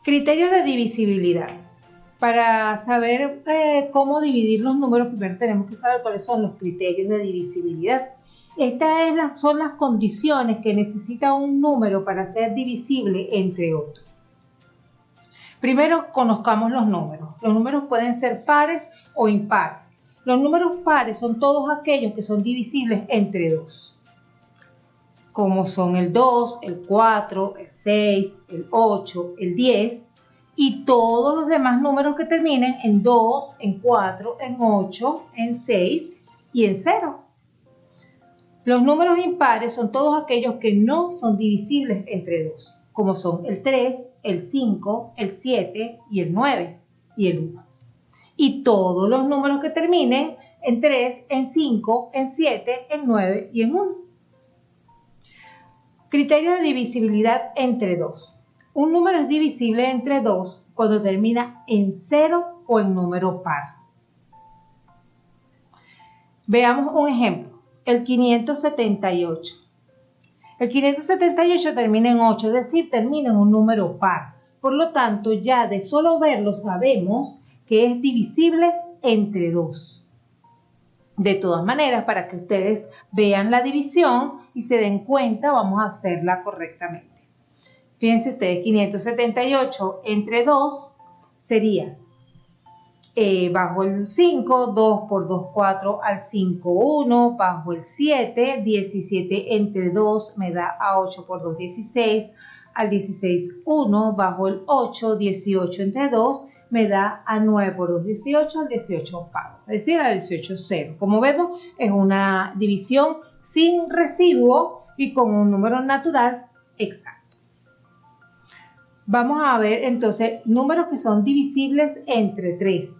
Criterios de divisibilidad. Para saber cómo dividir los números, primero tenemos que saber cuáles son los criterios de divisibilidad. Estas son las condiciones que necesita un número para ser divisible entre otros. Primero, conozcamos los números. Los números pueden ser pares o impares. Los números pares son todos aquellos que son divisibles entre 2, como son el 2, el 4, el 6, el 8, el 10, y todos los demás números que terminen en 2, en 4, en 8, en 6 y en 0. Los números impares son todos aquellos que no son divisibles entre 2, como son el 3, el 5, el 7 y el 9 y el 1. Y todos los números que terminen en 3, en 5, en 7, en 9 y en 1. Criterio de divisibilidad entre 2. Un número es divisible entre 2 cuando termina en 0 o en número par. Veamos un ejemplo. El 578. El 578 termina en 8, es decir, termina en un número par. Por lo tanto, ya de solo verlo sabemos que es divisible entre 2. De todas maneras, para que ustedes vean la división y se den cuenta, vamos a hacerla correctamente. Fíjense ustedes, 578 entre 2 sería bajo el 5, 2 por 2, 4, al 5, 1, bajo el 7, 17 entre 2 me da a 8 por 2, 16, al 16, 1, bajo el 8, 18 entre 2 me da a 9 por 2, 18, al 18 pago, es decir, al 18, 0. Como vemos, es una división sin residuo y con un número natural exacto. Vamos a ver entonces números que son divisibles entre 3.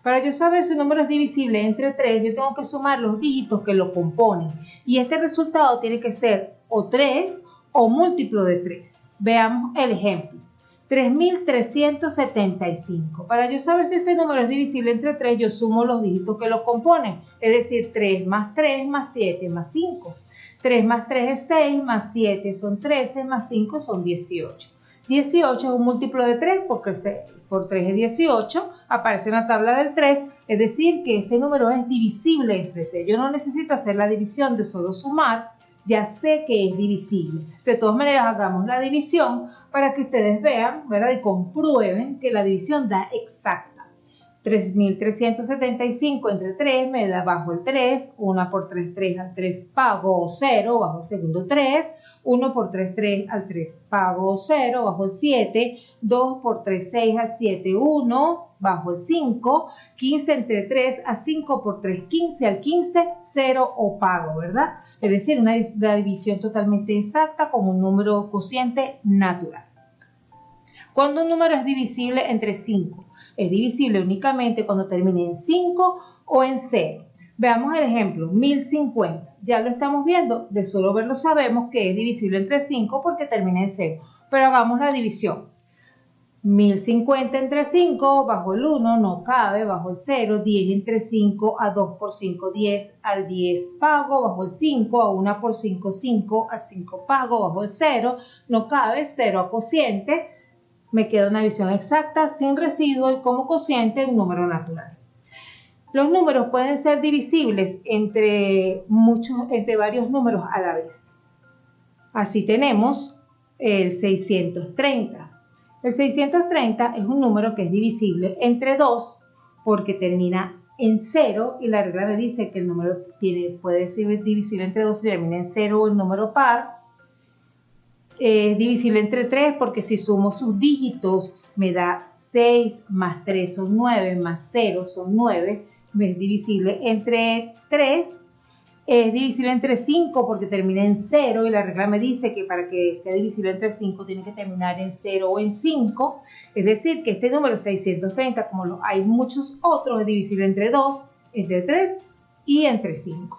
Para yo saber si un número es divisible entre 3, yo tengo que sumar los dígitos que lo componen. Y este resultado tiene que ser o 3 o múltiplo de 3. Veamos el ejemplo. 3.375. Para yo saber si este número es divisible entre 3, yo sumo los dígitos que lo componen. Es decir, 3 más 3 más 7 más 5. 3 más 3 es 6, más 7 son 13, más 5 son 18. 18 es un múltiplo de 3 porque por 3 es 18, aparece en la tabla del 3, es decir que este número es divisible entre 3. Yo no necesito hacer la división de solo sumar, ya sé que es divisible. De todas maneras, hagamos la división para que ustedes vean, ¿verdad? Y comprueben que la división da exacta. 3.375 entre 3 me da bajo el 3, 1 por 3, 3 al 3 pago 0, bajo el segundo 3, 1 por 3, 3 al 3 pago 0, bajo el 7, 2 por 3, 6 al 7, 1, bajo el 5, 15 entre 3 a 5 por 3, 15 al 15, 0 o pago, ¿verdad? Es decir, una división totalmente exacta con un número cociente natural. ¿Cuándo un número es divisible entre 5? Es divisible únicamente cuando termine en 5 o en 0. Veamos el ejemplo, 1050. Ya lo estamos viendo, de solo verlo sabemos que es divisible entre 5 porque termina en 0. Pero hagamos la división. 1050 entre 5, bajo el 1 no cabe, bajo el 0, 10 entre 5, a 2 por 5, 10, al 10 pago, bajo el 5, a 1 por 5, 5, a 5 pago, bajo el 0, no cabe, 0 a cociente. Me queda una división exacta, sin residuo y como cociente un número natural. Los números pueden ser divisibles entre varios números a la vez. Así tenemos el 630. El 630 es un número que es divisible entre 2 porque termina en 0 y la regla me dice que el número puede ser divisible entre 2 si termina en 0 o el número par. Es divisible entre 3 porque si sumo sus dígitos me da 6 más 3 son 9 más 0 son 9. Es divisible entre 3. Es divisible entre 5 porque termina en 0 y la regla me dice que para que sea divisible entre 5 tiene que terminar en 0 o en 5. Es decir, que este número 630, como hay muchos otros, es divisible entre 2, entre 3 y entre 5.